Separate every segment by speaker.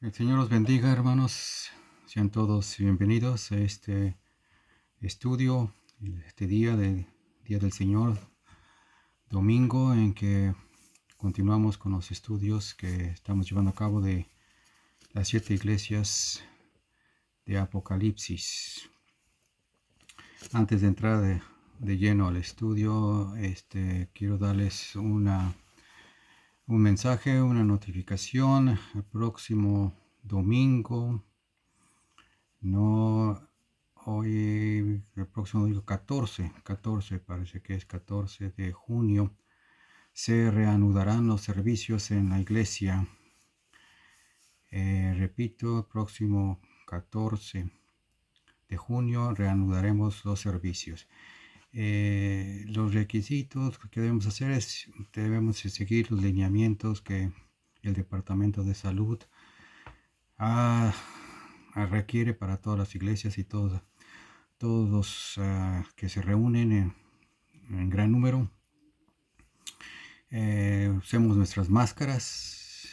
Speaker 1: El Señor los bendiga, hermanos. Sean todos bienvenidos a este estudio, este Día del Señor, domingo, en que continuamos con los estudios que estamos llevando a cabo de las 7 iglesias de Apocalipsis. Antes de entrar de lleno al estudio, quiero darles un mensaje, una notificación. El próximo domingo, no hoy, el próximo domingo 14, parece que es 14 de junio, se reanudarán los servicios en la iglesia. Repito, el próximo 14 de junio reanudaremos los servicios. Los requisitos que debemos hacer es, debemos seguir los lineamientos que el Departamento de Salud requiere para todas las iglesias y todos los que se reúnen en gran número. Usemos nuestras máscaras.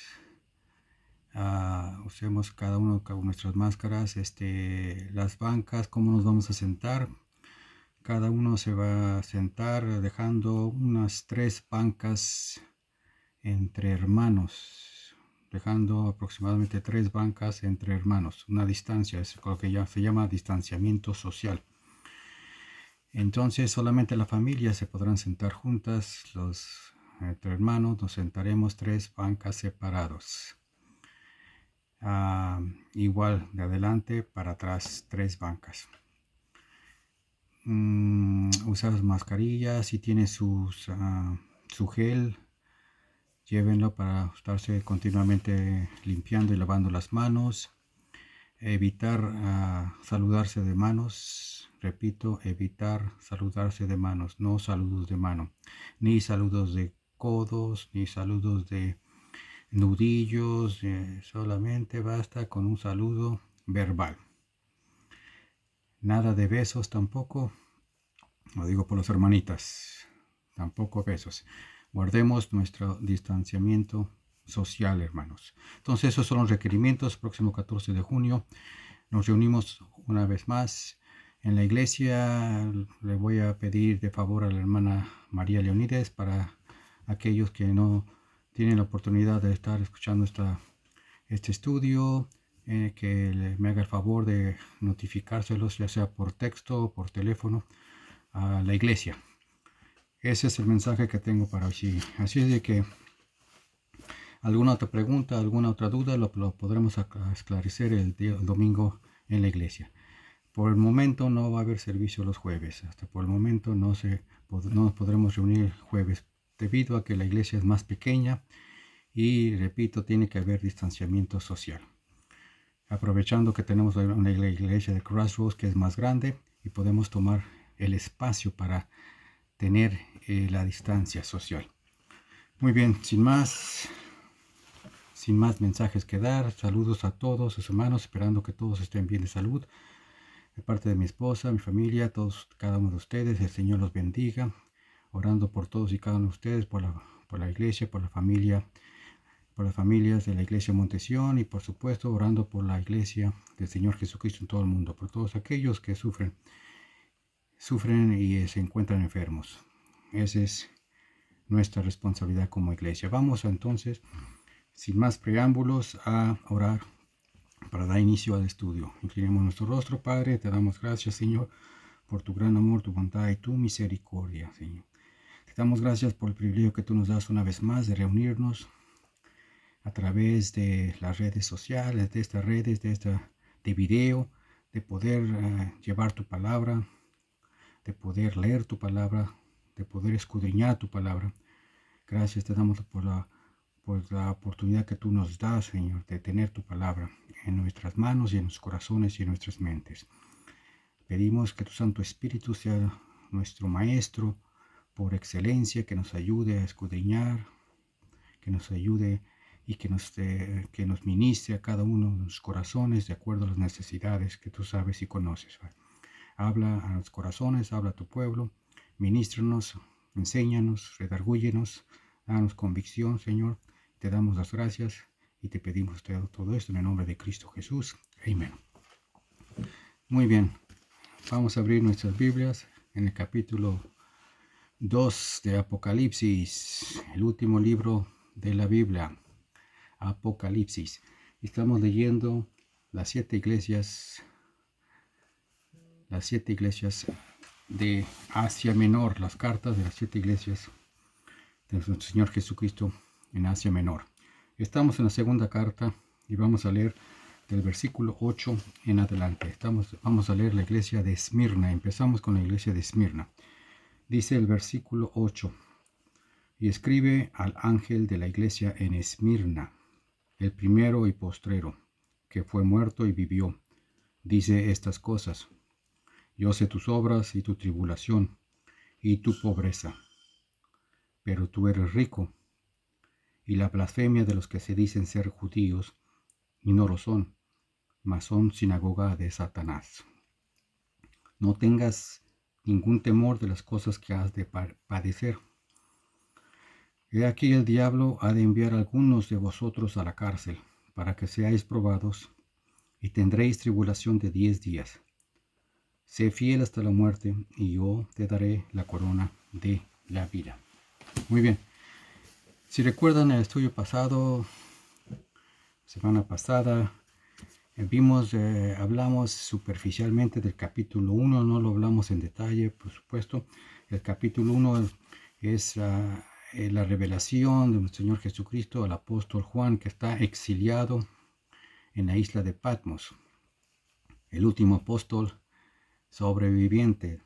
Speaker 1: Usemos cada uno con nuestras máscaras. Las bancas, cómo nos vamos a sentar. Cada uno se va a sentar dejando unas 3 bancas entre hermanos, dejando aproximadamente 3 bancas entre hermanos, una distancia, es lo que ya se llama distanciamiento social. Entonces solamente la familia se podrán sentar juntas, entre hermanos nos sentaremos 3 bancas separados. Igual de adelante para atrás 3 bancas. Usar mascarillas, si tiene su gel, llévenlo para estarse continuamente limpiando y lavando las manos. Evitar saludarse de manos. Repito, evitar saludarse de manos, no saludos de mano, ni saludos de codos, ni saludos de nudillos. Solamente basta con un saludo verbal. Nada de besos tampoco, lo digo por las hermanitas, tampoco besos. Guardemos nuestro distanciamiento social, hermanos. Entonces esos son los requerimientos. Próximo 14 de junio nos reunimos una vez más en la iglesia. Le voy a pedir de favor a la hermana María Leonides, para aquellos que no tienen la oportunidad de estar escuchando este estudio, que me haga el favor de notificárselos, ya sea por texto o por teléfono, a la iglesia. Ese es el mensaje que tengo para hoy. Así es de que alguna otra pregunta, alguna otra duda, lo podremos esclarecer el domingo en la iglesia. Por el momento no va a haber servicio los jueves. Hasta por el momento no nos podremos reunir jueves, debido a que la iglesia es más pequeña y, repito, tiene que haber distanciamiento social. Aprovechando que tenemos una iglesia de Crossroads que es más grande y podemos tomar el espacio para tener la distancia social. Muy bien, sin más mensajes que dar, saludos a todos sus hermanos, esperando que todos estén bien de salud. De parte de mi esposa, mi familia, cada uno de ustedes, el Señor los bendiga, orando por todos y cada uno de ustedes, por la iglesia, por la familia, por las familias de la iglesia Montesión, y por supuesto orando por la iglesia del Señor Jesucristo en todo el mundo, por todos aquellos que sufren y se encuentran enfermos. Esa es nuestra responsabilidad como iglesia. Vamos entonces, sin más preámbulos, a orar para dar inicio al estudio. Inclinemos nuestro rostro. Padre, te damos gracias, Señor, por tu gran amor, tu bondad y tu misericordia, Señor. Te damos gracias por el privilegio que tú nos das una vez más de reunirnos a través de las redes sociales, de estas redes, de video, de poder llevar tu palabra, de poder leer tu palabra, de poder escudriñar tu palabra. Gracias te damos por la oportunidad que tú nos das, Señor, de tener tu palabra en nuestras manos y en nuestros corazones y en nuestras mentes. Pedimos que tu Santo Espíritu sea nuestro Maestro por excelencia, que nos ayude a escudriñar, que nos ayude y que nos ministre a cada uno de los corazones de acuerdo a las necesidades que tú sabes y conoces. Habla a los corazones, habla a tu pueblo, ministranos, enséñanos, redargúyenos, danos convicción, Señor. Te damos las gracias Y te pedimos todo esto en el nombre de Cristo Jesús. Amén. Muy bien. Vamos a abrir nuestras Biblias en el capítulo 2 de Apocalipsis, el último libro de la Biblia, Apocalipsis. Estamos leyendo las siete iglesias de Asia Menor, las cartas de las siete iglesias de nuestro Señor Jesucristo en Asia Menor. Estamos en la segunda carta y vamos a leer del versículo 8 en adelante. Vamos a leer la iglesia de Esmirna. Empezamos con la iglesia de Esmirna. Dice el versículo 8: y escribe al ángel de la iglesia en Esmirna, el primero y postrero, que fue muerto y vivió. Dice estas cosas: yo sé tus obras y tu tribulación y tu pobreza, pero tú eres rico, y la blasfemia de los que se dicen ser judíos y no lo son, mas son sinagoga de Satanás. No tengas ningún temor de las cosas que has de padecer. He aquí el diablo ha de enviar a algunos de vosotros a la cárcel, para que seáis probados, y tendréis tribulación de 10 días. Sé fiel hasta la muerte, y yo te daré la corona de la vida. Muy bien. Si recuerdan el estudio pasado, semana pasada, hablamos superficialmente del capítulo 1, no lo hablamos en detalle, por supuesto. El capítulo 1 es la revelación de nuestro Señor Jesucristo al apóstol Juan, que está exiliado en la isla de Patmos, el último apóstol sobreviviente.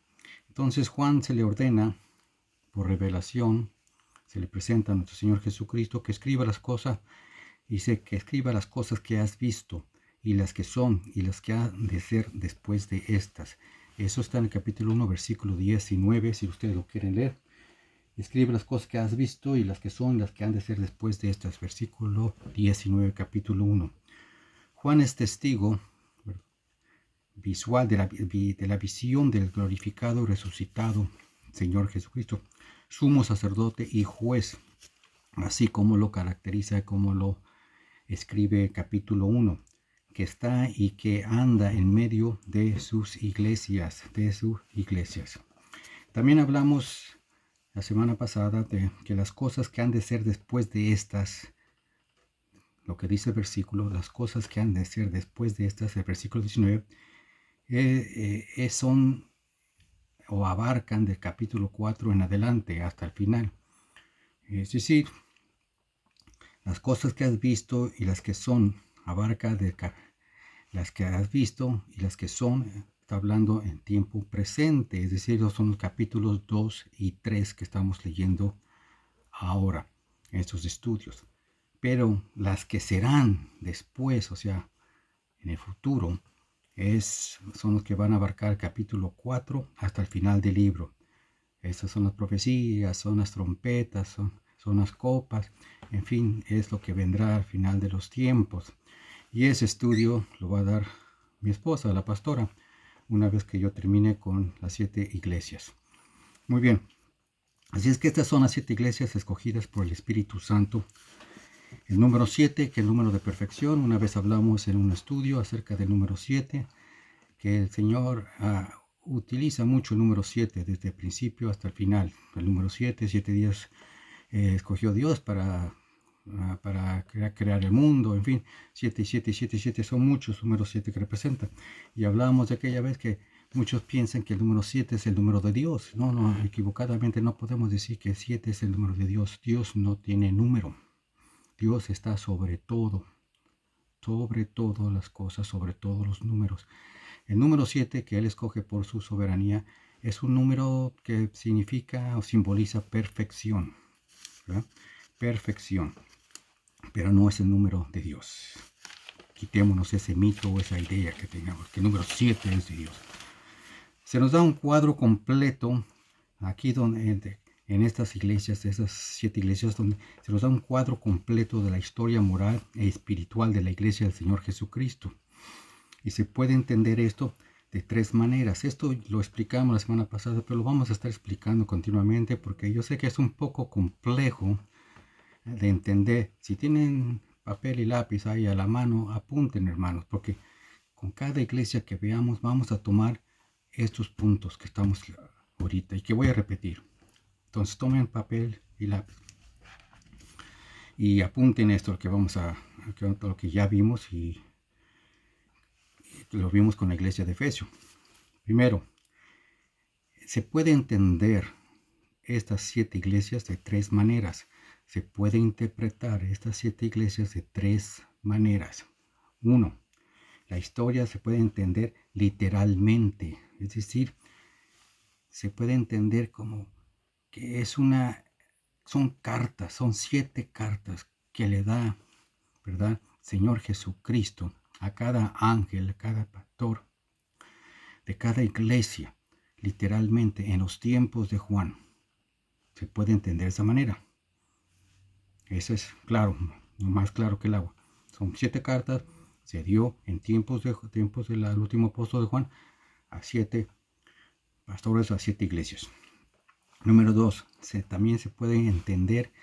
Speaker 1: Entonces Juan se le ordena, por revelación, se le presenta a nuestro Señor Jesucristo que escriba las cosas, dice que escriba las cosas que has visto, y las que son, y las que han de ser después de estas. Eso está en el capítulo 1, versículo 19, si ustedes lo quieren leer. Escribe las cosas que has visto, y las que son, las que han de ser después de estas. Versículo 19, capítulo 1. Juan es testigo visual de la visión del glorificado y resucitado Señor Jesucristo, sumo sacerdote y juez, así como lo caracteriza, como lo escribe el capítulo 1, que está y que anda en medio de sus iglesias, También hablamos la semana pasada de que las cosas que han de ser después de estas, lo que dice el versículo, las cosas que han de ser después de estas, el versículo 19, son o abarcan del capítulo 4 en adelante hasta el final. Es decir, las cosas que has visto y las que son, abarca de las que has visto y las que son, está hablando en tiempo presente, es decir, son los capítulos 2 y 3 que estamos leyendo ahora en estos estudios. Pero las que serán después, o sea, en el futuro, son los que van a abarcar el capítulo 4 hasta el final del libro. Esas son las profecías, son las trompetas, son las copas, en fin, es lo que vendrá al final de los tiempos. Y ese estudio lo va a dar mi esposa, la pastora, una vez que yo termine con las 7 iglesias. Muy bien, así es que estas son las 7 iglesias escogidas por el Espíritu Santo. El número 7, que es el número de perfección. Una vez hablamos en un estudio acerca del número 7, que el Señor utiliza mucho el número 7 desde el principio hasta el final. El número 7 días escogió Dios para crear el mundo, en fin, 7 y 7 y 7 y 7 son muchos números 7 que representan. Y hablábamos de aquella vez que muchos piensan que el número 7 es el número de Dios. No, equivocadamente no podemos decir que 7 es el número de Dios. Dios no tiene número. Dios está sobre todo las cosas, sobre todos los números. El número 7 que Él escoge por su soberanía es un número que significa o simboliza perfección, ¿verdad? Perfección, pero no es el número de Dios. Quitémonos ese mito o esa idea que tengamos, que el número 7 es de Dios. Se nos da un cuadro completo aquí donde en estas iglesias, esas 7 iglesias, donde se nos da un cuadro completo de la historia moral e espiritual de la iglesia del Señor Jesucristo. Y se puede entender esto de 3 maneras. Esto lo explicamos la semana pasada, pero lo vamos a estar explicando continuamente porque yo sé que es un poco complejo de entender. Si tienen papel y lápiz ahí a la mano, apunten, hermanos, porque con cada iglesia que veamos vamos a tomar estos puntos que estamos ahorita y que voy a repetir. Entonces tomen papel y lápiz y apunten esto, lo que ya vimos y lo vimos con la iglesia de Efesios. Primero, se puede entender estas 7 iglesias de 3 maneras. Se puede interpretar estas 7 iglesias de 3 maneras. 1. La historia se puede entender literalmente, es decir, se puede entender como que son cartas, son 7 cartas que le da, ¿verdad?, Señor Jesucristo a cada ángel, a cada pastor de cada iglesia, literalmente en los tiempos de Juan. Se puede entender de esa manera. Eso es claro, más claro que el agua. Son 7 cartas, se dio en tiempos del último apóstol de Juan a 7 pastores, a 7 iglesias. Número 2, también se puede entender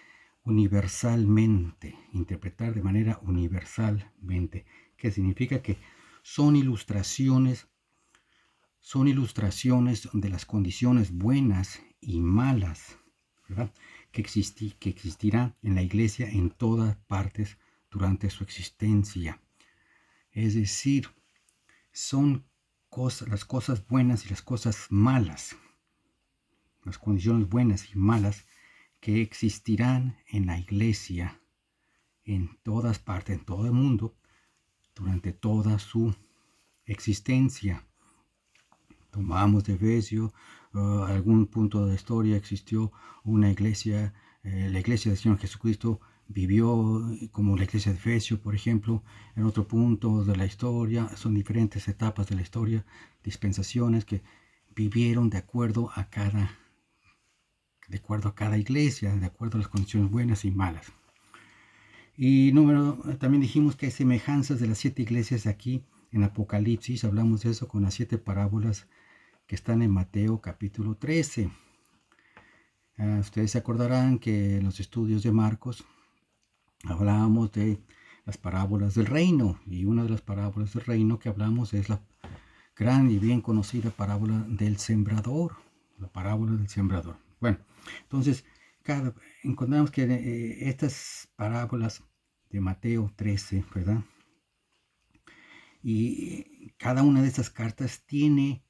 Speaker 1: universalmente, interpretar de manera universalmente, que significa que son ilustraciones de las condiciones buenas y malas, ¿verdad?, que existirán en la iglesia en todas partes durante su existencia. Es decir, son las cosas buenas y las cosas malas, las condiciones buenas y malas que existirán en la iglesia en todas partes, en todo el mundo, durante toda su existencia. Tomamos de Efesios, algún punto de la historia existió una iglesia, la iglesia del Señor Jesucristo vivió como la iglesia de Efesios, por ejemplo. En otro punto de la historia, son diferentes etapas de la historia, dispensaciones que vivieron de acuerdo a cada iglesia, de acuerdo a las condiciones buenas y malas. Y también dijimos que hay semejanzas de las 7 iglesias aquí en Apocalipsis. Hablamos de eso con las 7 parábolas que están en Mateo capítulo 13. Ustedes se acordarán que en los estudios de Marcos hablábamos de las parábolas del reino, y una de las parábolas del reino que hablamos es la gran y bien conocida parábola del sembrador, la parábola del sembrador. Bueno, entonces encontramos que estas parábolas de Mateo 13, ¿verdad?, y cada una de estas cartas tiene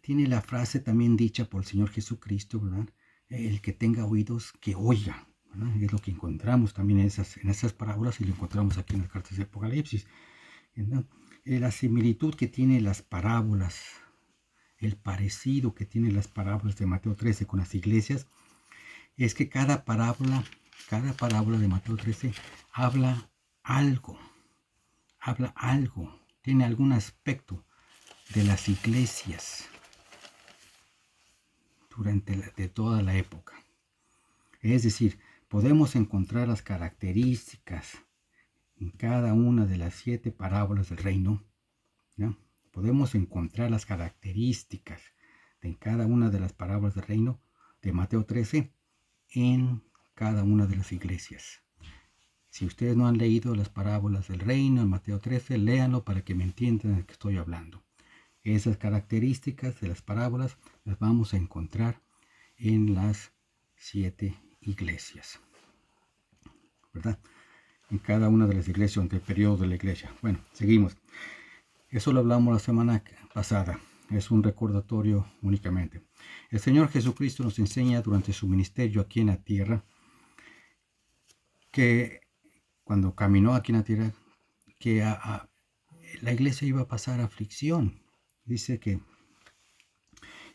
Speaker 1: la frase también dicha por el Señor Jesucristo, ¿verdad?, el que tenga oídos, que oiga, ¿verdad? Es lo que encontramos también en esas parábolas, y lo encontramos aquí en las cartas de Apocalipsis, ¿verdad? La similitud que tienen las parábolas, el parecido que tienen las parábolas de Mateo 13 con las iglesias, es que cada parábola de Mateo 13 habla algo, tiene algún aspecto de las iglesias de toda la época. Es decir, podemos encontrar las características en cada una de las 7 parábolas del reino, ¿no? Podemos encontrar las características de cada una de las parábolas del reino de Mateo 13 en cada una de las iglesias. Si ustedes no han leído las parábolas del reino en Mateo 13, léanlo para que me entiendan de qué estoy hablando. Esas características de las parábolas las vamos a encontrar en las 7 iglesias, ¿verdad? En cada una de las iglesias, durante el periodo de la iglesia. Bueno, seguimos. Eso lo hablamos la semana pasada. Es un recordatorio únicamente. El Señor Jesucristo nos enseña durante su ministerio aquí en la tierra que cuando caminó aquí en la tierra, que la iglesia iba a pasar aflicción. Dice que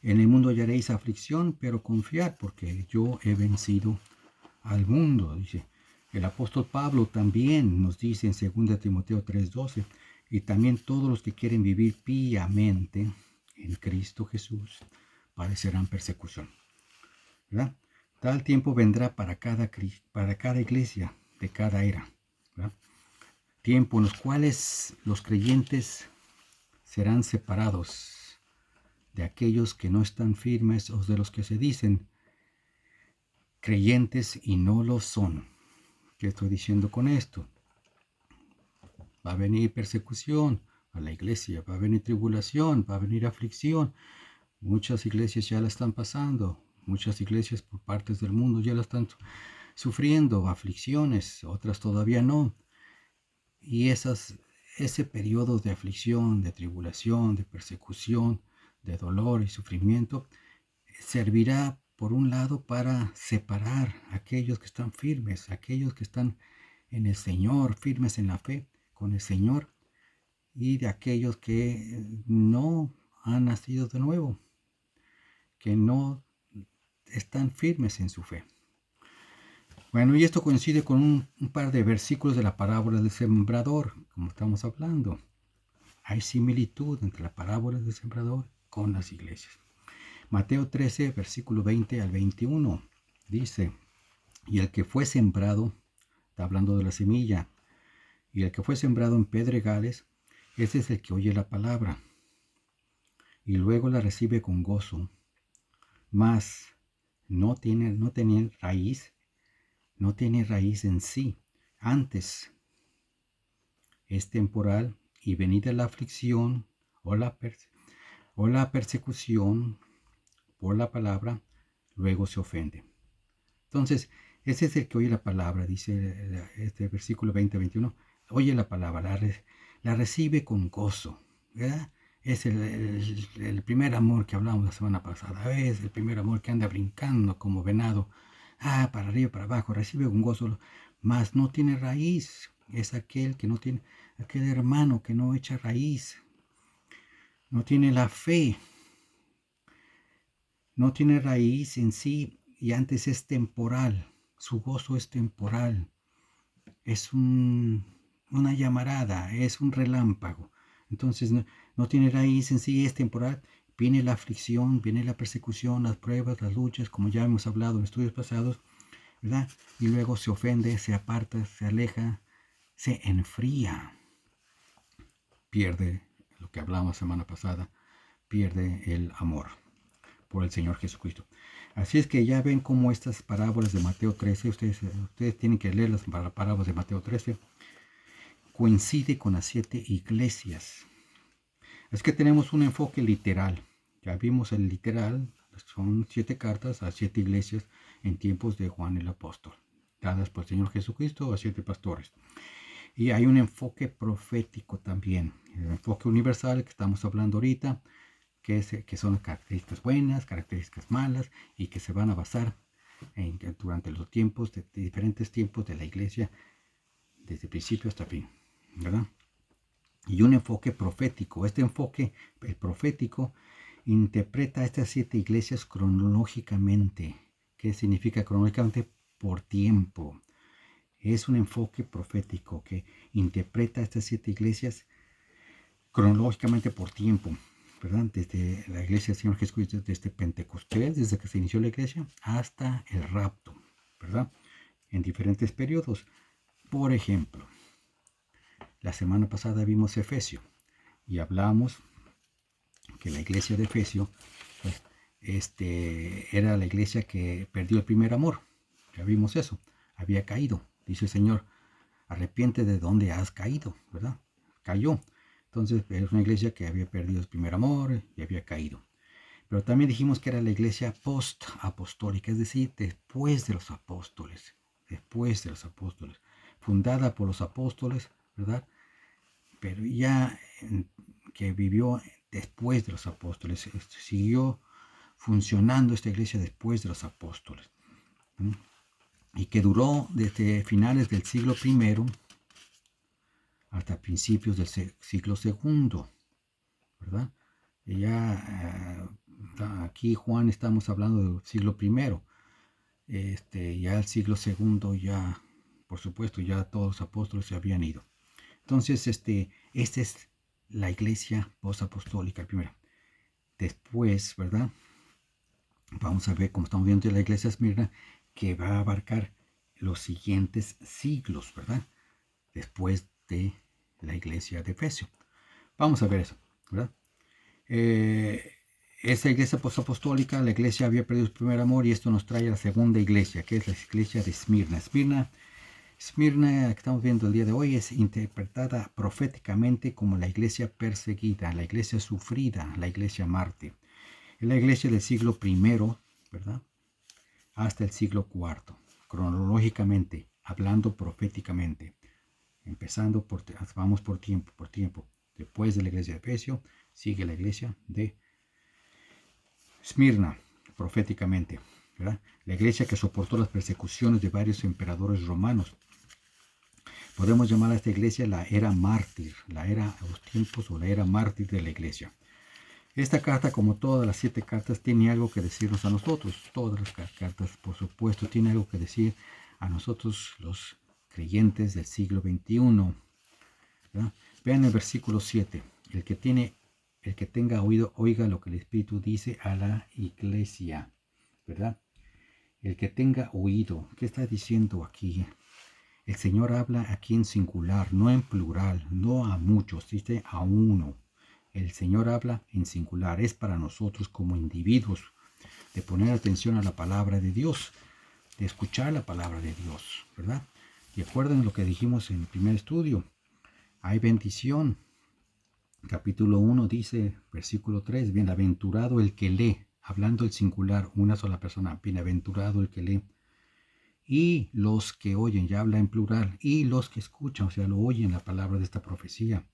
Speaker 1: en el mundo hallaréis aflicción, pero confiad, porque yo he vencido al mundo. Dice el apóstol Pablo también nos dice en 2 Timoteo 3:12, y también todos los que quieren vivir piamente en Cristo Jesús padecerán persecución, ¿verdad? Tal tiempo vendrá para cada iglesia de cada era, ¿verdad? Tiempo en los cuales los creyentes serán separados de aquellos que no están firmes, o de los que se dicen creyentes y no lo son. ¿Qué estoy diciendo con esto? va a venir persecución a la iglesia, va a venir tribulación, va a venir aflicción. Muchas iglesias ya la están pasando, muchas iglesias por partes del mundo ya la están sufriendo aflicciones, otras todavía no. Y ese periodo de aflicción, de tribulación, de persecución, de dolor y sufrimiento, servirá por un lado para separar a aquellos que están firmes, aquellos que están en el Señor, firmes en la fe con el Señor, y de aquellos que no han nacido de nuevo, que no están firmes en su fe. Bueno, y esto coincide con un par de versículos de la parábola del sembrador, como estamos hablando. Hay similitud entre la parábola del sembrador con las iglesias. Mateo 13, versículo 20 al 21, dice, y el que fue sembrado, está hablando de la semilla, y el que fue sembrado en pedregales, ese es el que oye la palabra, y luego la recibe con gozo, mas no tiene raíz, no tiene raíz en sí. Antes es temporal y venida la aflicción o la persecución por la palabra, luego se ofende. Entonces, ese es el que oye la palabra, dice este versículo 20-21. Oye la palabra, la recibe con gozo, ¿verdad? Es el primer amor que hablamos la semana pasada. Es el primer amor que anda brincando como venado. Para arriba, para abajo, recibe con gozo, mas no tiene raíz. Es aquel que no tiene, aquel hermano que no echa raíz. No tiene la fe. No tiene raíz en sí y antes es temporal. Su gozo es temporal. Es una llamarada, es un relámpago. Entonces no tiene raíz en sí, es temporal. Viene la aflicción, viene la persecución, las pruebas, las luchas, como ya hemos hablado en estudios pasados, ¿verdad? Y luego se ofende, se aparta, se aleja, se enfría. Pierde, lo que hablamos la semana pasada, pierde el amor por el Señor Jesucristo. Así es que ya ven cómo estas parábolas de Mateo 13, ustedes tienen que leer las parábolas de Mateo 13, coincide con las 7 iglesias. Es que tenemos un enfoque literal. Ya vimos el literal, son 7 cartas a 7 iglesias en tiempos de Juan el Apóstol, dadas por el Señor Jesucristo a 7 pastores. Y hay un enfoque profético también, el enfoque universal que estamos hablando ahorita, que son características buenas, características malas, y que se van a basar durante los tiempos, de diferentes tiempos de la iglesia, desde principio hasta fin, ¿verdad? Y un enfoque profético. Este enfoque, el profético, interpreta a estas 7 iglesias cronológicamente. ¿Qué significa cronológicamente? Por tiempo. Es un enfoque profético que interpreta a estas 7 iglesias cronológicamente por tiempo, ¿verdad? Desde la iglesia del Señor Jesucristo, desde Pentecostés, desde que se inició la iglesia, hasta el rapto, ¿verdad? En diferentes periodos. Por ejemplo, la semana pasada vimos Efesio y hablamos que la iglesia de Efesio pues, era la iglesia que perdió el primer amor. Ya vimos eso, había caído. Dice el Señor, arrepiente de donde has caído, ¿verdad? Cayó. Entonces es una iglesia que había perdido el primer amor y había caído. Pero también dijimos que era la iglesia post-apostólica, es decir, después de los apóstoles, fundada por los apóstoles, ¿verdad? Pero ya que vivió después de los apóstoles, siguió funcionando esta iglesia después de los apóstoles, ¿sí? Y que duró desde finales del siglo I hasta principios del siglo II, ¿verdad? Y ya aquí Juan estamos hablando del siglo I, ya el siglo II ya, por supuesto, ya todos los apóstoles se habían ido. Entonces, esta es la iglesia posapostólica, primera. Después, ¿verdad? Vamos a ver, como estamos viendo de la iglesia Esmirna, que va a abarcar los siguientes siglos, ¿verdad? Después de la iglesia de Efesio. Vamos a ver eso, ¿verdad? Esa iglesia posapostólica, la iglesia había perdido su primer amor y esto nos trae a la segunda iglesia, que es la iglesia de Esmirna. Esmirna Esmirna, que estamos viendo el día de hoy, es interpretada proféticamente como la iglesia perseguida, la iglesia sufrida, la iglesia mártir. Es la iglesia del siglo I, ¿verdad? Hasta el siglo IV, cronológicamente, hablando proféticamente. Vamos por tiempo. Después de la iglesia de Efesio, sigue la iglesia de Esmirna, proféticamente, ¿verdad? La iglesia que soportó las persecuciones de varios emperadores romanos. Podemos llamar a esta iglesia la era mártir, la era de los tiempos o la era mártir de la iglesia. Esta carta, como todas las 7 cartas, tiene algo que decirnos a nosotros. Todas las cartas, por supuesto, tienen algo que decir a nosotros, los creyentes del siglo XXI. ¿Verdad? Vean el versículo 7. El que tenga oído, oiga lo que el Espíritu dice a la iglesia. ¿Verdad? El que tenga oído. ¿Qué está diciendo aquí? El Señor habla aquí en singular, no en plural, no a muchos, dice a uno. El Señor habla en singular, es para nosotros como individuos, de poner atención a la palabra de Dios, de escuchar la palabra de Dios, ¿verdad? Y acuerden lo que dijimos en el primer estudio, hay bendición. Capítulo 1 dice, versículo 3, bienaventurado el que lee, hablando el singular, una sola persona, bienaventurado el que lee. Y los que oyen, ya habla en plural, y los que escuchan, o sea, lo oyen la palabra de esta profecía,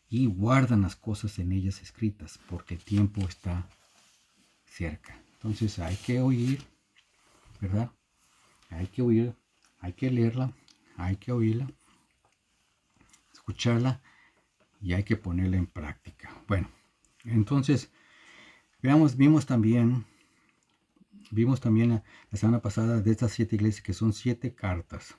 Speaker 1: y guardan las cosas en ellas escritas, porque el tiempo está cerca. Entonces hay que oír, ¿verdad? Hay que oír, hay que leerla, hay que oírla, escucharla, y hay que ponerla en práctica. Bueno, entonces, vimos también la semana pasada de estas 7 iglesias, que son 7 cartas.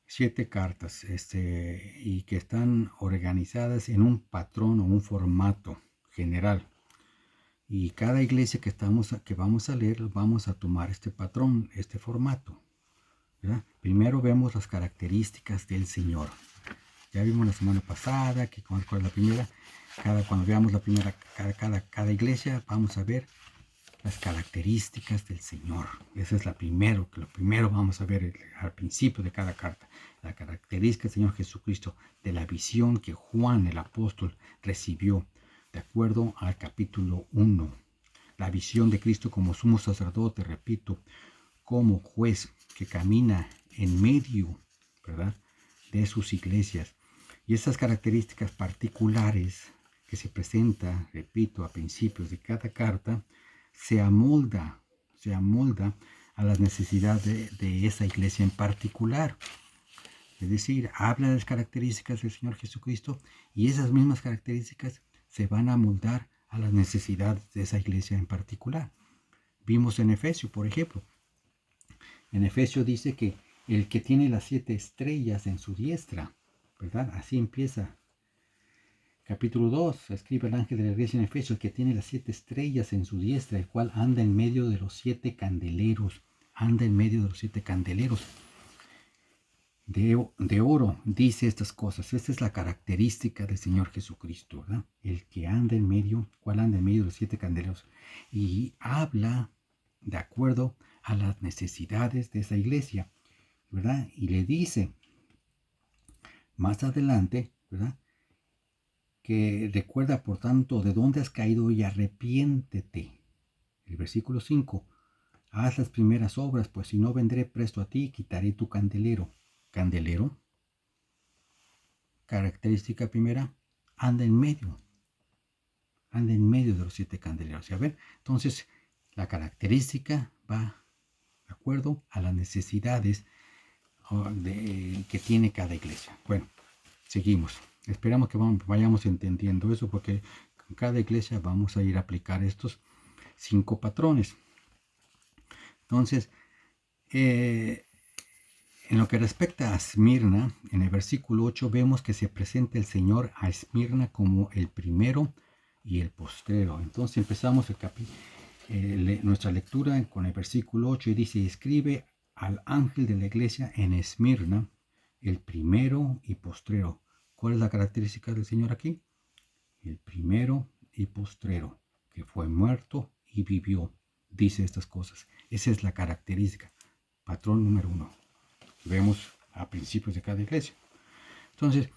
Speaker 1: 7 cartas, y que están organizadas en un patrón o un formato general. Y cada iglesia que vamos a leer, vamos a tomar este patrón, este formato, ¿verdad? Primero vemos las características del Señor. Ya vimos la semana pasada que cuál es la primera. Cuando veamos la primera, cada iglesia, vamos a ver las características del Señor. Esa es lo primero vamos a ver al principio de cada carta. La característica del Señor Jesucristo, de la visión que Juan el apóstol recibió, de acuerdo al capítulo 1. La visión de Cristo como sumo sacerdote, repito, como juez que camina en medio, ¿verdad?, de sus iglesias. Y esas características particulares que se presentan, repito, a principios de cada carta, se amolda a las necesidades de esa iglesia en particular. Es decir, habla de las características del Señor Jesucristo y esas mismas características se van a amoldar a las necesidades de esa iglesia en particular. Vimos en Efesios, por ejemplo. En Efesios dice que el que tiene las 7 estrellas en su diestra, ¿verdad? Así empieza. Capítulo 2, escribe el ángel de la iglesia en Efesios, que tiene las 7 estrellas en su diestra, el cual anda en medio de los 7 candeleros. Anda en medio de los 7 candeleros de oro, dice estas cosas. Esta es la característica del Señor Jesucristo, ¿verdad? El que anda en medio, ¿cuál anda en medio de los 7 candeleros? Y habla de acuerdo a las necesidades de esa iglesia, ¿verdad? Y le dice más adelante, ¿verdad?, que recuerda por tanto de dónde has caído y arrepiéntete. El versículo 5. Haz las primeras obras, pues si no vendré presto a ti y quitaré tu candelero. Candelero. Característica primera. Anda en medio. Anda en medio de los 7 candeleros. ¿Ya ven? Entonces, la característica va de acuerdo a las necesidades que tiene cada iglesia. Bueno, seguimos. Esperamos que vayamos entendiendo eso, porque con cada iglesia vamos a ir a aplicar estos 5 patrones. Entonces, en lo que respecta a Esmirna, en el versículo 8 vemos que se presenta el Señor a Esmirna como el primero y el postrero. Entonces empezamos nuestra lectura con el versículo 8 y dice: escribe al ángel de la iglesia en Esmirna, el primero y postrero. ¿Cuál es la característica del Señor aquí? El primero y postrero, que fue muerto y vivió, dice estas cosas. Esa es la característica, patrón número 1. Vemos a principios de cada iglesia. Entonces,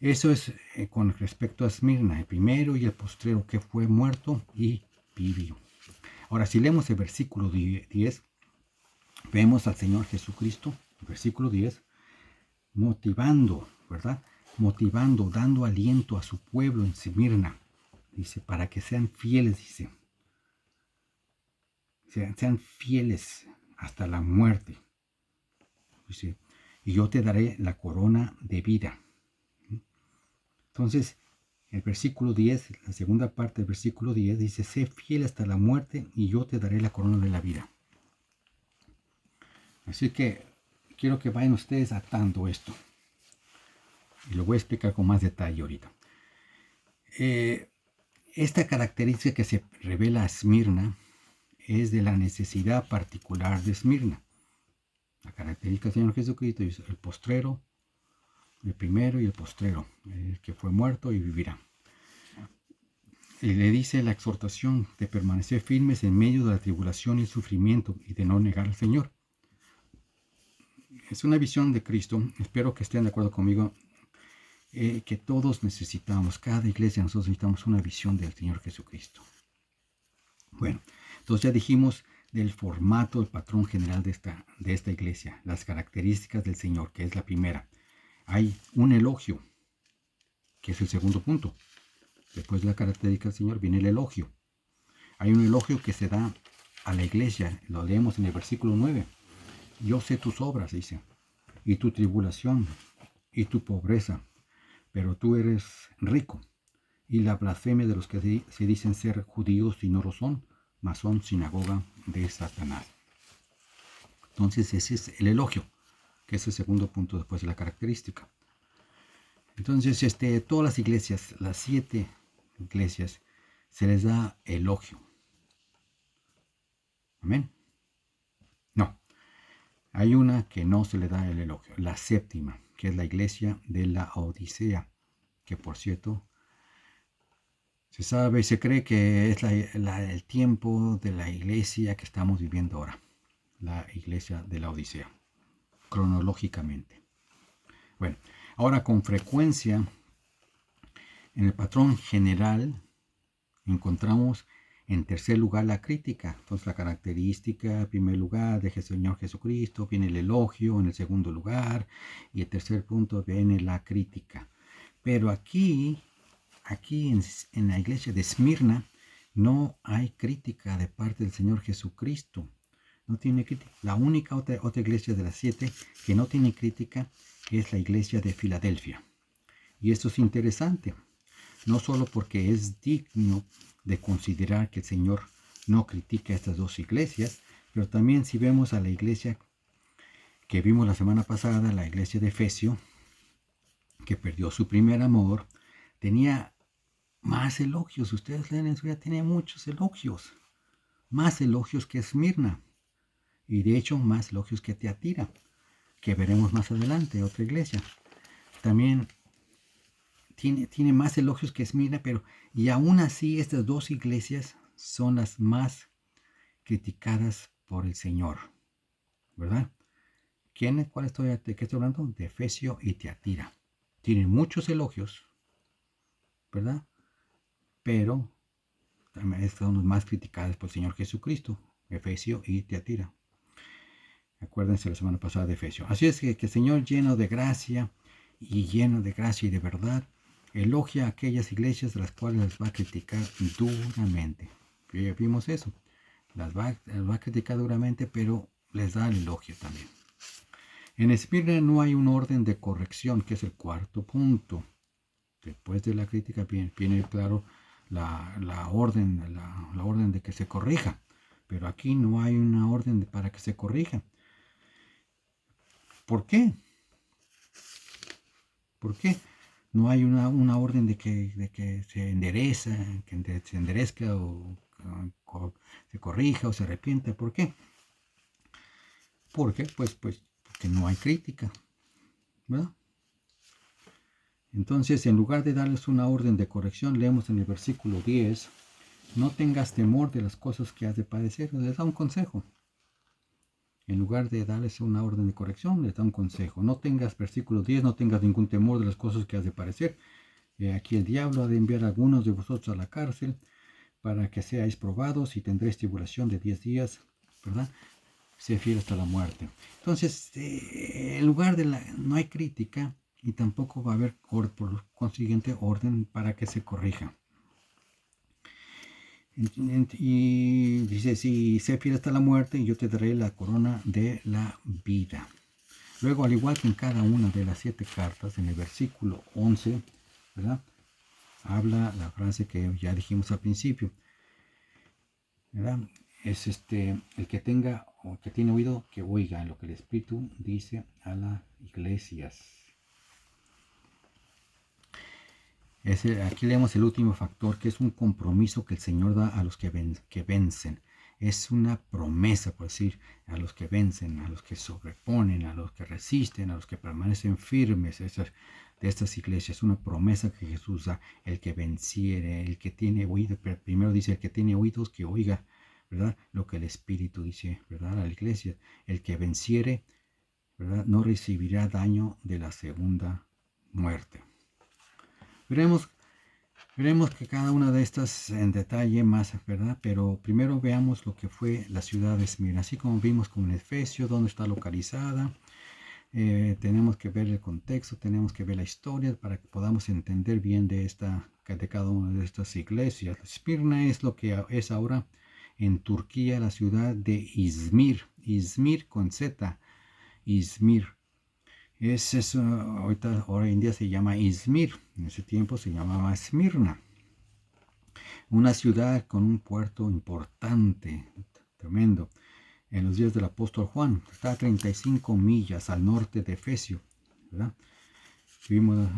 Speaker 1: eso es con respecto a Esmirna, el primero y el postrero que fue muerto y vivió. Ahora, si leemos el versículo 10, vemos al Señor Jesucristo, versículo 10, motivando, ¿verdad? Motivando, dando aliento a su pueblo en Esmirna. Dice, para que sean fieles, dice. Sean fieles hasta la muerte. Dice, y yo te daré la corona de vida. Entonces, el versículo 10, la segunda parte del versículo 10 dice, sé fiel hasta la muerte y yo te daré la corona de la vida. Así que quiero que vayan ustedes atando esto. Y lo voy a explicar con más detalle ahorita. Esta característica que se revela a Esmirna es de la necesidad particular de Esmirna. La característica del Señor Jesucristo es el postrero, el primero y el postrero, el que fue muerto y vivirá. Y le dice la exhortación de permanecer firmes en medio de la tribulación y el sufrimiento y de no negar al Señor. Es una visión de Cristo, espero que estén de acuerdo conmigo, que todos necesitamos, cada iglesia nosotros necesitamos una visión del Señor Jesucristo. Bueno, entonces ya dijimos del formato, el patrón general de esta iglesia, las características del Señor, que es la primera. Hay un elogio, que es el segundo punto. Después de la característica del Señor viene el elogio. Hay un elogio que se da a la iglesia, lo leemos en el versículo 9. Yo sé tus obras, dice, y tu tribulación, y tu pobreza, pero tú eres rico, y la blasfemia de los que se dicen ser judíos y no lo son, mas son sinagoga de Satanás. Entonces ese es el elogio, que es el segundo punto después de la característica. Entonces, todas las iglesias, las 7 iglesias, se les da elogio. ¿Amén? No. Hay una que no se le da el elogio, la séptima, que es la iglesia de la Odisea, que por cierto, se cree que es el tiempo de la iglesia que estamos viviendo ahora, la iglesia de la Odisea, cronológicamente. Bueno, ahora con frecuencia, en el patrón general, encontramos en tercer lugar la crítica. Entonces la característica, en primer lugar, de Señor Jesucristo, viene el elogio en el segundo lugar, y el tercer punto viene la crítica. Pero aquí en la iglesia de Esmirna, no hay crítica de parte del Señor Jesucristo. No tiene crítica. La única otra iglesia de las 7 que no tiene crítica es la iglesia de Filadelfia. Y esto es interesante, no solo porque es digno de considerar que el Señor no critica a estas dos iglesias, pero también si vemos a la iglesia que vimos la semana pasada, la iglesia de Efesio, que perdió su primer amor, tenía más elogios. Ustedes leen en su vida, tenía muchos elogios, más elogios que Esmirna, y de hecho más elogios que Tiatira, que veremos más adelante, otra iglesia. También tiene más elogios que Esmirna, y aún así estas dos iglesias son las más criticadas por el Señor, ¿verdad? ¿De qué estoy hablando? De Efesio y Tiatira. Tienen muchos elogios, ¿verdad? Pero también son las más criticadas por el Señor Jesucristo, Efesio y Tiatira. Acuérdense la semana pasada de Efesio. Así es que el Señor, lleno de gracia y de verdad, elogia a aquellas iglesias de las cuales las va a criticar duramente. Ya vimos eso. Las va a criticar duramente, pero les da el elogio también. En Esmirna no hay un orden de corrección, que es el cuarto punto. Después de la crítica viene claro la orden de que se corrija. Pero aquí no hay una orden para que se corrija. ¿Por qué? ¿Por qué no hay una orden de que se endereza, que se enderezca o se corrija o se arrepienta? ¿Por qué? Porque porque no hay crítica, ¿verdad? Entonces, en lugar de darles una orden de corrección, leemos en el versículo 10, no tengas temor de las cosas que has de padecer. Les da un consejo. En lugar de darles una orden de corrección, les da un consejo. No tengas, versículo 10, no tengas ningún temor de las cosas que has de padecer. Aquí el diablo ha de enviar a algunos de vosotros a la cárcel para que seáis probados y tendréis tribulación de 10 días, ¿verdad? Sé fiel hasta la muerte. Entonces, en lugar de no hay crítica y tampoco va a haber, por consiguiente, orden para que se corrija. Y dice, si sé fiel hasta la muerte, yo te daré la corona de la vida. Luego, al igual que en cada una de las 7 cartas, en el versículo 11, ¿verdad? Habla la frase que ya dijimos al principio, ¿verdad? Es el que tenga o que tiene oído, que oiga en lo que el Espíritu dice a las iglesias. Aquí leemos el último factor, que es un compromiso que el Señor da a los que vencen. Es una promesa, por decir, a los que vencen, a los que sobreponen, a los que resisten, a los que permanecen firmes de estas iglesias. Es una promesa que Jesús da, el que venciere, el que tiene oído. Primero dice, el que tiene oídos, que oiga, ¿verdad? Lo que el Espíritu dice, ¿verdad? A la iglesia. El que venciere, ¿verdad? No recibirá daño de la segunda muerte. Veremos que cada una de estas en detalle más, ¿verdad? Pero primero veamos lo que fue la ciudad de Esmirna. Así como vimos con Efesio, dónde está localizada. Tenemos que ver el contexto, tenemos que ver la historia para que podamos entender bien de cada una de estas iglesias. Esmirna es lo que es ahora en Turquía, la ciudad de Izmir. Izmir con Z. Izmir. Ahorita, hoy en día se llama Izmir, en ese tiempo se llamaba Esmirna. Una ciudad con un puerto importante, tremendo. En los días del apóstol Juan, está a 35 millas al norte de Efesio, ¿verdad? Vimos,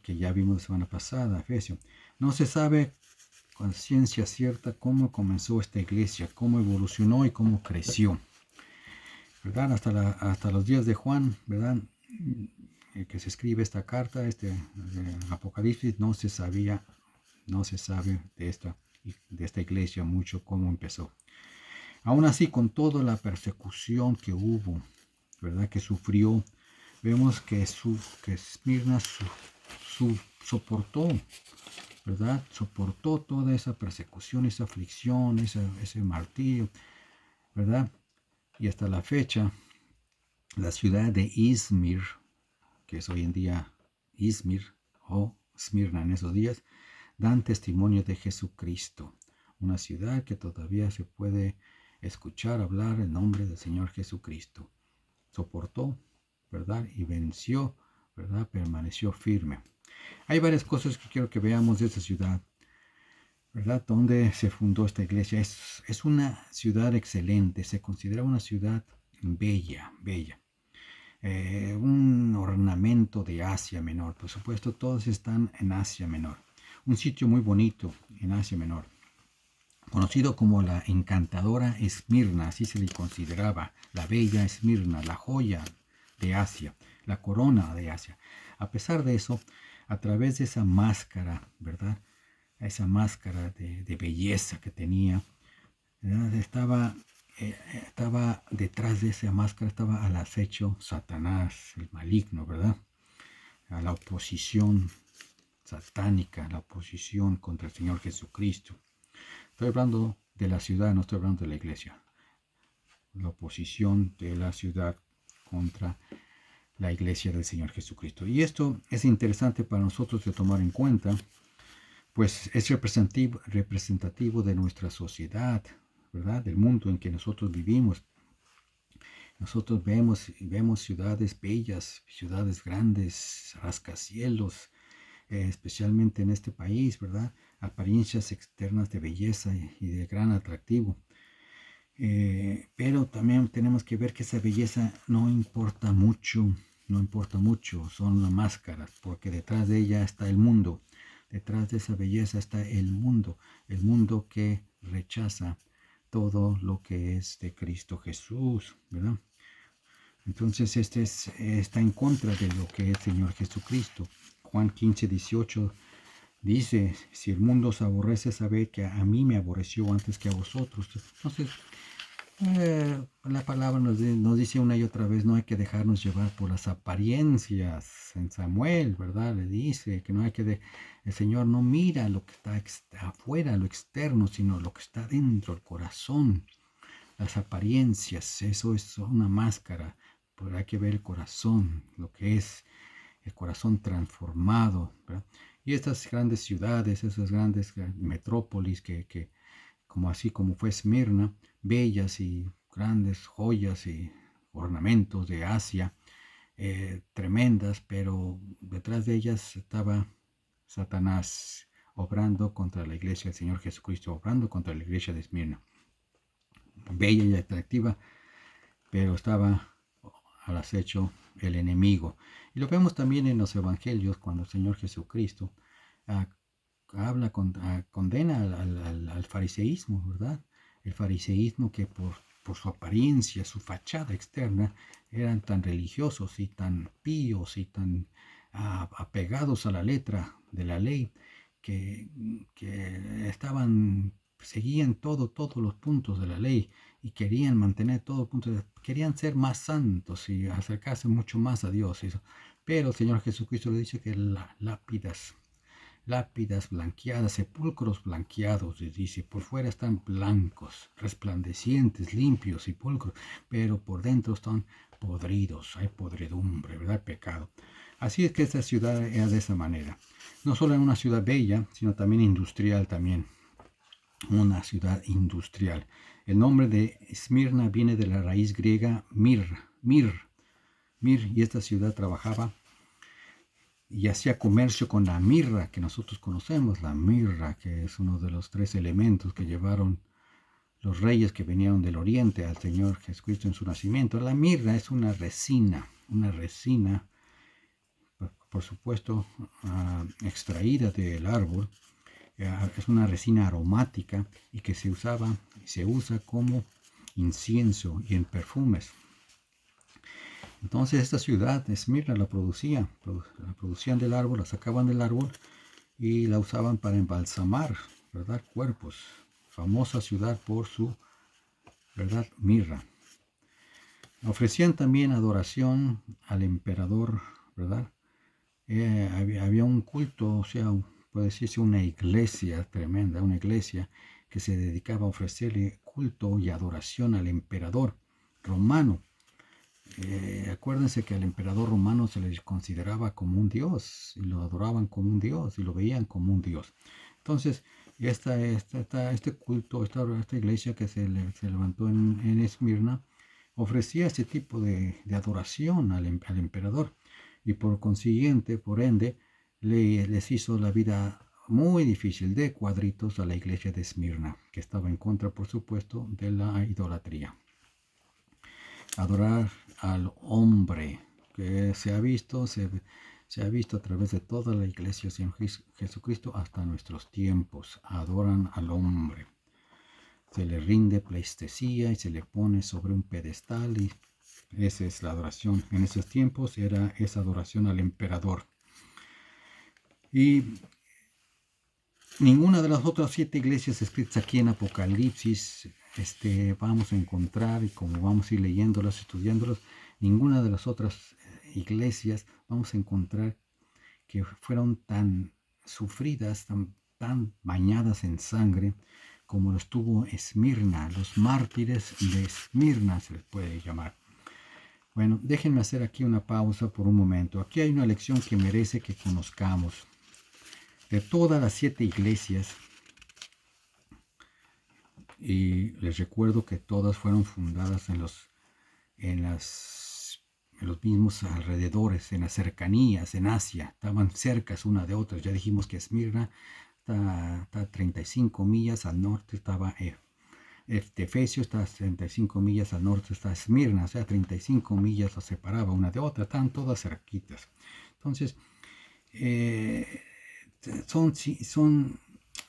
Speaker 1: que ya vimos la semana pasada, Efesio. No se sabe con ciencia cierta cómo comenzó esta iglesia, cómo evolucionó y cómo creció, ¿verdad? Hasta los días de Juan, ¿verdad? Que se escribe esta carta, Apocalipsis, no se sabe de esta iglesia mucho cómo empezó. Aún así, con toda la persecución que hubo, ¿verdad? Que sufrió, vemos que Esmirna soportó, ¿verdad? Soportó toda esa persecución, esa aflicción, ese martirio, ¿verdad? Y hasta la fecha, la ciudad de Izmir, que es hoy en día Izmir o Esmirna en esos días, dan testimonio de Jesucristo. Una ciudad que todavía se puede escuchar hablar el nombre del Señor Jesucristo. Soportó, ¿verdad? Y venció, ¿verdad? Permaneció firme. Hay varias cosas que quiero que veamos de esta ciudad, ¿verdad? Donde se fundó esta iglesia. Es una ciudad excelente, se considera una ciudad bella. Un ornamento de Asia Menor. Por supuesto, todos están en Asia Menor. Un sitio muy bonito en Asia Menor, conocido como la encantadora Esmirna, así se le consideraba, la bella Esmirna, la joya de Asia, la corona de Asia. A pesar de eso, a través de esa máscara, ¿verdad? Esa máscara de belleza que tenía, ¿verdad? Estaba detrás de esa máscara, estaba al acecho Satanás, el maligno, ¿verdad? A la oposición satánica, la oposición contra el Señor Jesucristo. Estoy hablando de la ciudad, no estoy hablando de la iglesia. La oposición de la ciudad contra la iglesia del Señor Jesucristo. Y esto es interesante para nosotros de tomar en cuenta, pues es representativo de nuestra sociedad, ¿verdad? Del mundo en que nosotros vivimos. Nosotros vemos ciudades bellas, ciudades grandes, rascacielos, especialmente en este país, ¿verdad? Apariencias externas de belleza y de gran atractivo. Pero también tenemos que ver que esa belleza no importa mucho, son las máscaras, porque detrás de ella está el mundo, detrás de esa belleza está el mundo que rechaza todo lo que es de Cristo Jesús, ¿verdad? Entonces está en contra de lo que es el Señor Jesucristo. Juan 15:18 dice, si el mundo os aborrece, sabed que a mí me aborreció antes que a vosotros. Entonces, La palabra nos dice una y otra vez, no hay que dejarnos llevar por las apariencias. En Samuel, ¿verdad? Le dice que no hay que... el Señor no mira lo que está afuera, lo externo, sino lo que está dentro, el corazón. Las apariencias, eso es una máscara, pero hay que ver el corazón, lo que es el corazón transformado, ¿verdad? Y estas grandes ciudades, esas grandes metrópolis como así como fue Esmirna, bellas y grandes joyas y ornamentos de Asia, tremendas, pero detrás de ellas estaba Satanás obrando contra la iglesia del Señor Jesucristo, obrando contra la iglesia de Esmirna. Bella y atractiva, pero estaba al acecho el enemigo. Y lo vemos también en los evangelios cuando el Señor Jesucristo ah, condena al fariseísmo, ¿verdad? El fariseísmo que por su apariencia, su fachada externa, eran tan religiosos y tan píos y tan apegados a la letra de la ley que, seguían todos los puntos de la ley y querían mantener todo punto querían ser más santos y acercarse mucho más a Dios. Pero el Señor Jesucristo le dice que lápidas blanqueadas, sepulcros blanqueados, les dice, por fuera están blancos, resplandecientes, limpios y pulcros, pero por dentro están podridos, hay podredumbre, ¿verdad? Pecado. Así es que esta ciudad era de esa manera. No solo era una ciudad bella, sino también industrial también. Una ciudad industrial. El nombre de Esmirna viene de la raíz griega mir, y esta ciudad trabajaba y hacía comercio con la mirra que nosotros conocemos, la mirra, que es uno de los 3 elementos que llevaron los reyes que venían del oriente al Señor Jesucristo en su nacimiento. La mirra es una resina, por supuesto, extraída del árbol. Es una resina aromática y que se usa como incienso y en perfumes. Entonces esta ciudad, Esmirna, la producían del árbol, la sacaban del árbol y la usaban para embalsamar, ¿verdad? Cuerpos. Famosa ciudad por su, ¿verdad? Mirra. Ofrecían también adoración al emperador, ¿verdad? Había un culto, o sea, puede decirse una iglesia tremenda, una iglesia que se dedicaba a ofrecerle culto y adoración al emperador romano. Acuérdense que al emperador romano se le consideraba como un dios y lo adoraban como un dios y lo veían como un dios. Entonces, este culto, esta iglesia que se levantó en Esmirna, ofrecía ese tipo de adoración al emperador y por consiguiente, por ende, les hizo la vida muy difícil de cuadritos a la iglesia de Esmirna, que estaba en contra, por supuesto, de la idolatría. Adorar al hombre, que se ha visto a través de toda la iglesia de Jesucristo hasta nuestros tiempos. Adoran al hombre. Se le rinde pleistesía y se le pone sobre un pedestal y esa es la adoración. En esos tiempos era esa adoración al emperador. Y ninguna de las otras 7 iglesias escritas aquí en Apocalipsis vamos a encontrar, y como vamos a ir leyéndolas, estudiándolas, ninguna de las otras iglesias vamos a encontrar que fueron tan sufridas, tan bañadas en sangre, como lo estuvo Esmirna, los mártires de Esmirna se les puede llamar. Bueno, déjenme hacer aquí una pausa por un momento. Aquí hay una lección que merece que conozcamos. De todas las 7 iglesias, y les recuerdo que todas fueron fundadas en los mismos alrededores, en las cercanías, en Asia, estaban cercas una de otra. Ya dijimos que Esmirna está a 35 millas al norte, estaba Efesio, está a 35 millas al norte, está Esmirna, o sea, 35 millas las separaba una de otra, están todas cerquitas. Entonces, son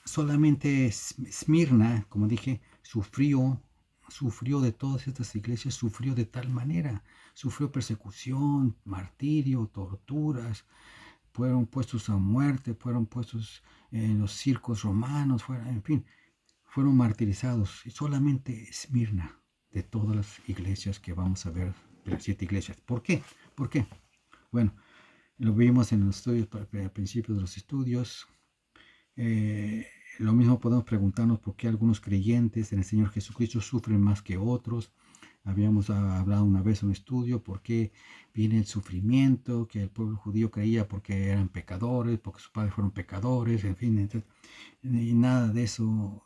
Speaker 1: solamente Esmirna, como dije, sufrió de todas estas iglesias, sufrió de tal manera, sufrió persecución, martirio, torturas, fueron puestos a muerte, fueron puestos en los circos romanos, en fin, fueron martirizados. Y solamente Esmirna, de todas las iglesias que vamos a ver, de las 7 iglesias. ¿Por qué? ¿Por qué? Bueno, lo vimos en los estudios, al principio de los estudios. Lo mismo podemos preguntarnos por qué algunos creyentes en el Señor Jesucristo sufren más que otros. Habíamos hablado una vez en un estudio por qué viene el sufrimiento, que el pueblo judío creía porque eran pecadores, porque sus padres fueron pecadores, en fin, entonces, y nada de eso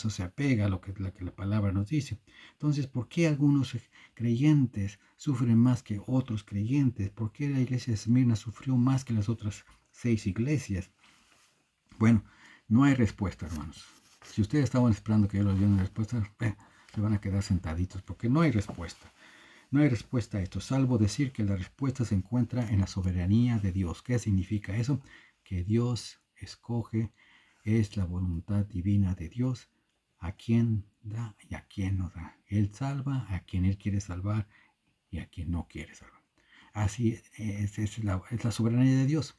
Speaker 1: se apega a lo que la palabra nos dice. Entonces, ¿por qué algunos creyentes sufren más que otros creyentes? ¿Por qué la iglesia de Esmirna sufrió más que las otras 6 iglesias? Bueno, no hay respuesta, hermanos. Si ustedes estaban esperando que yo les diera una respuesta, se van a quedar sentaditos porque no hay respuesta. No hay respuesta a esto, salvo decir que la respuesta se encuentra en la soberanía de Dios. ¿Qué significa eso? Que Dios escoge, es la voluntad divina de Dios a quien da y a quien no da. Él salva a quien Él quiere salvar y a quien no quiere salvar. Así es la soberanía de Dios.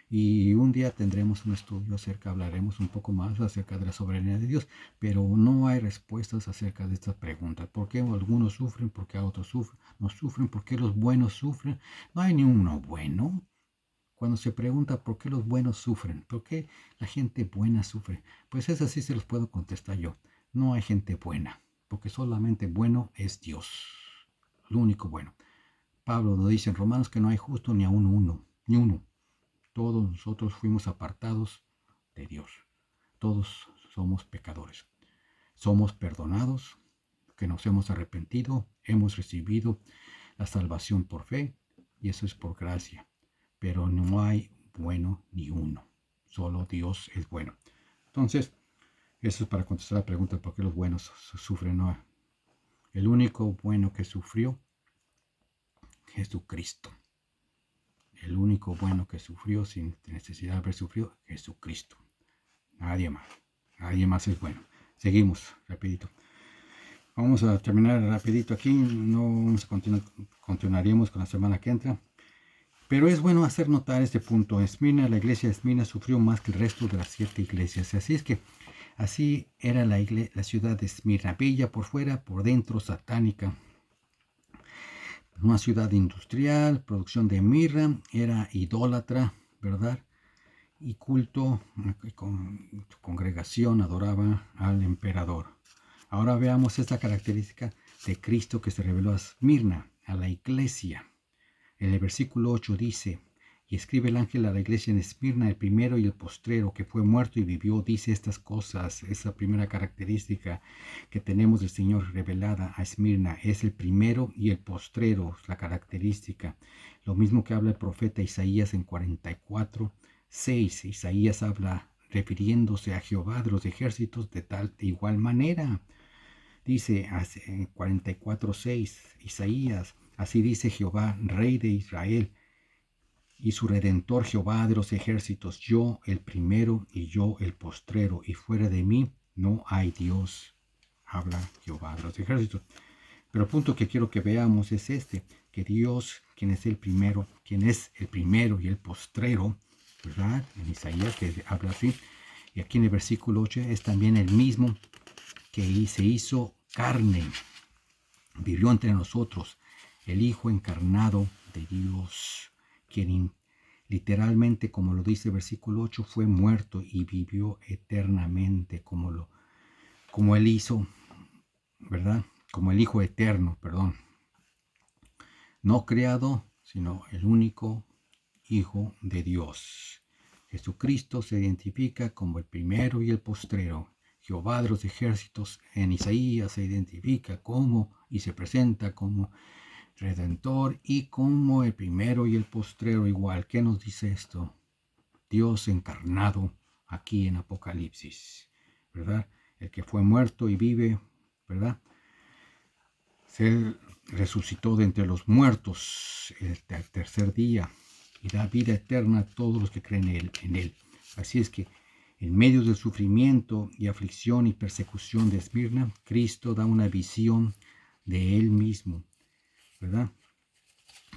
Speaker 1: Y un día tendremos un estudio hablaremos un poco más acerca de la soberanía de Dios, pero no hay respuestas acerca de estas preguntas. ¿Por qué algunos sufren? ¿Por qué otros no sufren? ¿Por qué los buenos sufren? No hay ni uno bueno. Cuando se pregunta por qué los buenos sufren, por qué la gente buena sufre, pues es así se los puedo contestar yo. No hay gente buena, porque solamente bueno es Dios, lo único bueno. Pablo nos dice en Romanos que no hay justo ni aún uno, ni uno. Todos nosotros fuimos apartados de Dios. Todos somos pecadores. Somos perdonados, que nos hemos arrepentido, hemos recibido la salvación por fe, y eso es por gracia. Pero no hay bueno ni uno. Solo Dios es bueno. Entonces, eso es para contestar la pregunta por qué los buenos sufren. No. El único bueno que sufrió, Jesucristo. El único bueno que sufrió sin necesidad de haber sufrido, Jesucristo. Nadie más. Nadie más es bueno. Seguimos, rapidito. Vamos a terminar rapidito aquí. No continuaríamos con la semana que entra. Pero es bueno hacer notar este punto. Esmirna, la iglesia de Esmirna sufrió más que el resto de las 7 iglesias. Así es que así era la ciudad de Esmirna. Bella por fuera, por dentro satánica. Una ciudad industrial, producción de mirra, era idólatra, ¿verdad? Y culto, su congregación adoraba al emperador. Ahora veamos esta característica de Cristo que se reveló a Esmirna, a la iglesia. En el versículo 8 dice, y escribe el ángel a la iglesia en Esmirna, el primero y el postrero, que fue muerto y vivió, dice estas cosas. Esa primera característica que tenemos del Señor revelada a Esmirna es el primero y el postrero, la característica. Lo mismo que habla el profeta Isaías en 44:6. Isaías habla refiriéndose a Jehová de los ejércitos de igual manera. Dice en 44:6, Isaías, así dice Jehová, Rey de Israel, y su Redentor Jehová de los ejércitos, yo el primero y yo el postrero, y fuera de mí no hay Dios. Habla Jehová de los ejércitos. Pero el punto que quiero que veamos es que Dios, quien es el primero y el postrero, ¿verdad? En Isaías que habla así, y aquí en el versículo 8 es también el mismo que se hizo carne, vivió entre nosotros, el Hijo encarnado de Dios, quien literalmente, como lo dice el versículo 8, fue muerto y vivió eternamente, como él hizo, ¿verdad? Como el Hijo eterno, perdón. No creado, sino el único Hijo de Dios. Jesucristo se identifica como el primero y el postrero. Jehová de los ejércitos en Isaías se identifica como y se presenta como Redentor y como el primero y el postrero igual. ¿Qué nos dice esto? Dios encarnado aquí en Apocalipsis, ¿verdad? El que fue muerto y vive, ¿verdad? Él resucitó de entre los muertos el tercer día y da vida eterna a todos los que creen en él. Así es que en medio del sufrimiento y aflicción y persecución de Esmirna, Cristo da una visión de él mismo, ¿verdad?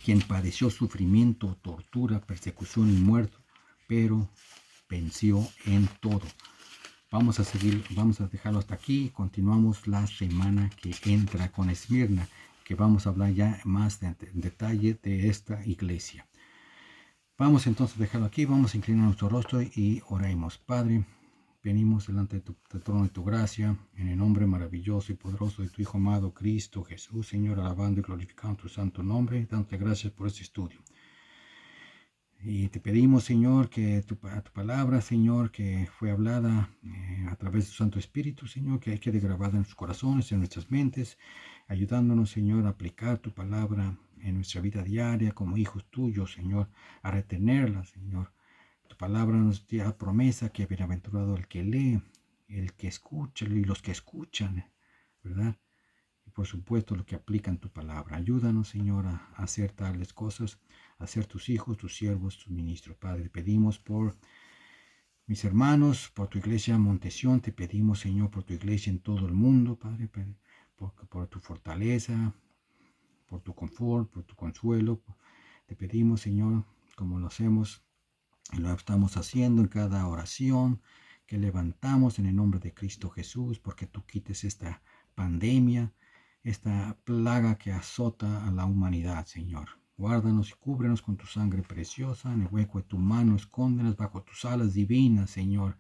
Speaker 1: Quien padeció sufrimiento, tortura, persecución y muerte, pero venció en todo. Vamos a seguir, vamos a dejarlo hasta aquí. Continuamos la semana que entra con Esmirna, que vamos a hablar ya más en detalle de esta iglesia. Vamos entonces a dejarlo aquí, vamos a inclinar nuestro rostro y oremos. Padre, venimos delante de tu trono de tu gracia, en el nombre maravilloso y poderoso de tu Hijo amado Cristo Jesús, Señor, alabando y glorificando tu santo nombre, dándote gracias por este estudio. Y te pedimos, Señor, que tu palabra, Señor, que fue hablada a través de tu Santo Espíritu, Señor, que quede grabada en nuestros corazones, en nuestras mentes, ayudándonos, Señor, a aplicar tu palabra en nuestra vida diaria como hijos tuyos, Señor, a retenerla, Señor. Tu palabra nos da promesa que bienaventurado el que lee, el que escucha y los que escuchan, ¿verdad? Y por supuesto lo que aplican tu palabra. Ayúdanos, Señor, a hacer tales cosas, a ser tus hijos, tus siervos, tus ministros. Padre, pedimos por mis hermanos, por tu iglesia Montesión, te pedimos, Señor, por tu iglesia en todo el mundo, Padre, por tu fortaleza, por tu confort, por tu consuelo. Te pedimos, Señor, como lo hacemos y lo estamos haciendo en cada oración que levantamos en el nombre de Cristo Jesús, porque tú quites esta pandemia, esta plaga que azota a la humanidad, Señor. Guárdanos y cúbrenos con tu sangre preciosa, en el hueco de tu mano, escóndenos bajo tus alas divinas, Señor.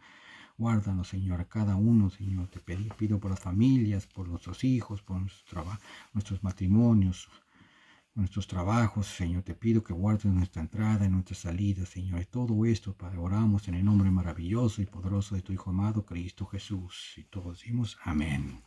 Speaker 1: Guárdanos, Señor, a cada uno, Señor. Te pido por las familias, por nuestros hijos, por nuestros matrimonios, nuestros trabajos, Señor. Te pido que guardes nuestra entrada y nuestra salida, Señor. Y todo esto, Padre, oramos en el nombre maravilloso y poderoso de tu Hijo amado, Cristo Jesús. Y todos decimos amén.